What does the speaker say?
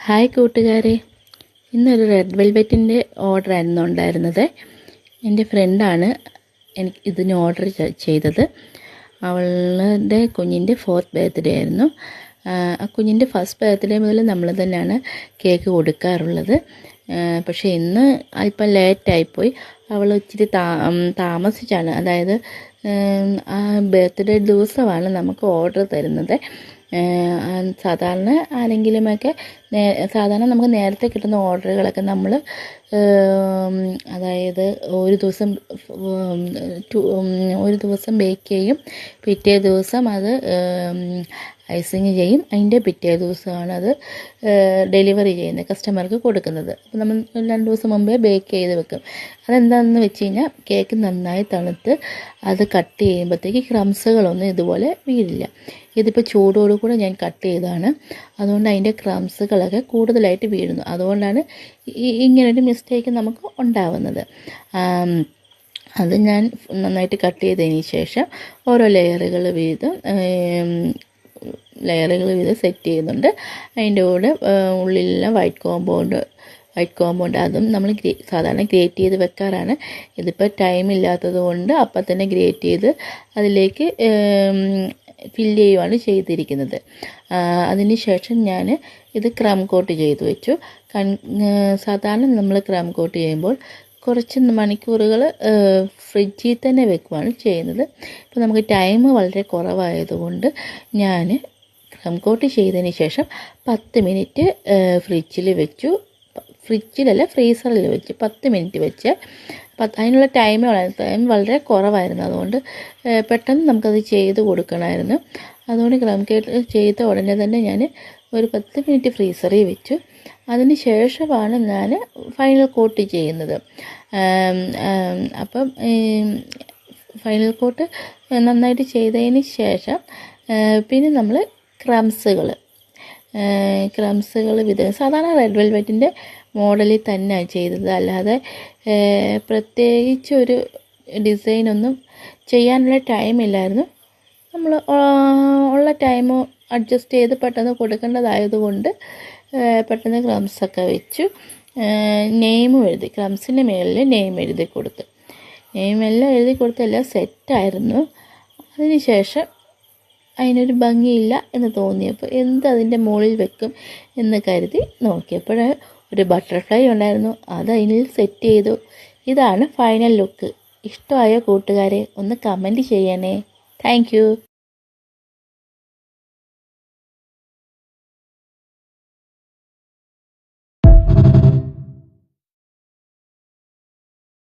Hi കൂട്ടുകാരെ, ഇന്നൊരു red വെൽവെറ്റിൻ്റെ ഓർഡറായിരുന്നു ഉണ്ടായിരുന്നത്. എൻ്റെ ഫ്രണ്ടാണ് എനിക്ക് ഇതിന് ഓർഡർ ചെയ്തത്. അവളുടെ കുഞ്ഞിൻ്റെ 4th ബർത്ത്ഡേ ആയിരുന്നു. ആ കുഞ്ഞിൻ്റെ ഫസ്റ്റ് ബർത്ത്ഡേ മുതൽ നമ്മൾ തന്നെയാണ് കേക്ക് കൊടുക്കാറുള്ളത്. പക്ഷേ ഇന്ന് അല്പം ലേറ്റായിപ്പോയി. അവൾ ഇച്ചിരി താമസിച്ചാണ്, അതായത് ആ ബർത്ത്ഡേ ദിവസമാണ് നമുക്ക് ഓർഡർ തരുന്നത്. സാധാരണ നമുക്ക് നേരത്തെ കിട്ടുന്ന ഓർഡറുകളൊക്കെ നമ്മൾ അതായത് ഒരു ദിവസം ബേക്ക് ചെയ്യും, പിറ്റേ ദിവസം അത് ഐസിങ് ചെയ്യും, അതിൻ്റെ പിറ്റേ ദിവസമാണ് അത് ഡെലിവറി ചെയ്യുന്നത്, കസ്റ്റമർക്ക് കൊടുക്കുന്നത്. അപ്പോൾ നമ്മൾ 2 ദിവസം മുമ്പേ ബേക്ക് ചെയ്ത് വെക്കും. അതെന്താണെന്ന് വെച്ച് കഴിഞ്ഞാൽ കേക്ക് നന്നായി തണുത്ത് അത് കട്ട് ചെയ്യുമ്പോഴത്തേക്ക് ക്രംസുകളൊന്നും ഇതുപോലെ വീഴില്ല. ഇതിപ്പോൾ ചൂടോടുകൂടെ ഞാൻ കട്ട് ചെയ്തതാണ്, അതുകൊണ്ട് അതിൻ്റെ ക്രംസുകളൊക്കെ കൂടുതലായിട്ട് വീഴുന്നു. അതുകൊണ്ടാണ് ഇങ്ങനൊരു മിസ്റ്റേക്ക് നമുക്ക് ഉണ്ടാവുന്നത്. അത് ഞാൻ നന്നായിട്ട് കട്ട് ചെയ്തതിന് ശേഷം ഓരോ ലെയറുകൾ വീതം സെറ്റ് ചെയ്യുന്നുണ്ട്. അതിൻ്റെ കൂടെ ഉള്ളിലെല്ലാം വൈറ്റ് കോമ്പൗണ്ട് അതും നമ്മൾ സാധാരണ ഗ്രേറ്റ് ചെയ്ത് വെക്കാറാണ്. ഇതിപ്പോൾ ടൈം ഇല്ലാത്തത് കൊണ്ട് അപ്പം തന്നെ ഗ്രേറ്റ് ചെയ്ത് അതിലേക്ക് ഫില്ല് ചെയ്യുകയാണ് ചെയ്തിരിക്കുന്നത്. അതിന് ശേഷം ഞാൻ ഇത് ക്രം കോട്ട് ചെയ്ത് വെച്ചു. സാധാരണ നമ്മൾ ക്രം കോട്ട് ചെയ്യുമ്പോൾ കുറച്ച് മണിക്കൂറുകൾ ഫ്രിഡ്ജിൽ തന്നെ വെക്കുകയാണ് ചെയ്യുന്നത്. ഇപ്പോൾ നമുക്ക് ടൈം വളരെ കുറവായതുകൊണ്ട് ഞാൻ ക്രം കോട്ട് ചെയ്തതിന് ശേഷം 10 മിനിറ്റ് ഫ്രീസറിൽ വെച്ച് 10 മിനിറ്റ് വെച്ച് അതിനുള്ള ടൈം വളരെ കുറവായിരുന്നു. അതുകൊണ്ട് പെട്ടെന്ന് നമുക്കത് ചെയ്ത് കൊടുക്കണമായിരുന്നു. അതുകൊണ്ട് ക്രം കേക്ക് ചെയ്ത ഉടനെ തന്നെ ഞാൻ ഒരു 10 മിനിറ്റ് ഫ്രീസറിൽ വെച്ചു. അതിന് ശേഷമാണ് ഞാൻ ഫൈനൽ കോട്ട് ചെയ്യുന്നത്. അപ്പം ഫൈനൽ കോട്ട് നന്നായിട്ട് ചെയ്തതിന് ശേഷം പിന്നെ നമ്മൾ ക്രംസുകൾ സാധാരണ റെഡ് വെൽവെറ്റിൻ്റെ മോഡലിൽ തന്നെയാണ് ചെയ്തത്. അല്ലാതെ പ്രത്യേകിച്ചൊരു ഡിസൈനൊന്നും ചെയ്യാനുള്ള ടൈമില്ലായിരുന്നു. നമ്മൾ ഉള്ള ടൈം അഡ്ജസ്റ്റ് ചെയ്ത് പെട്ടെന്ന് കൊടുക്കേണ്ടതായതുകൊണ്ട് പെട്ടെന്ന് ക്രംസൊക്കെ വെച്ചു. നെയിമും എഴുതി, ക്രംസിൻ്റെ മേളിൽ നെയിം എഴുതി കൊടുത്ത്, നെയിമെല്ലാം എഴുതി കൊടുത്ത് എല്ലാം സെറ്റായിരുന്നു. അതിന് ശേഷം അതിനൊരു ഭംഗിയില്ല എന്ന് തോന്നിയപ്പോൾ അതിൻ്റെ മുകളിൽ വെക്കും എന്ന് കരുതി നോക്കിയപ്പോൾ ഒരു ബട്ടർഫ്ലൈ ഉണ്ടായിരുന്നു, അത് അതിൽ സെറ്റ് ചെയ്തു. ഇതാണ് ഫൈനൽ ലുക്ക്. ഇഷ്ടമായ കൂട്ടുകാരെ ഒന്ന് കമൻറ്റ് ചെയ്യണേ. താങ്ക്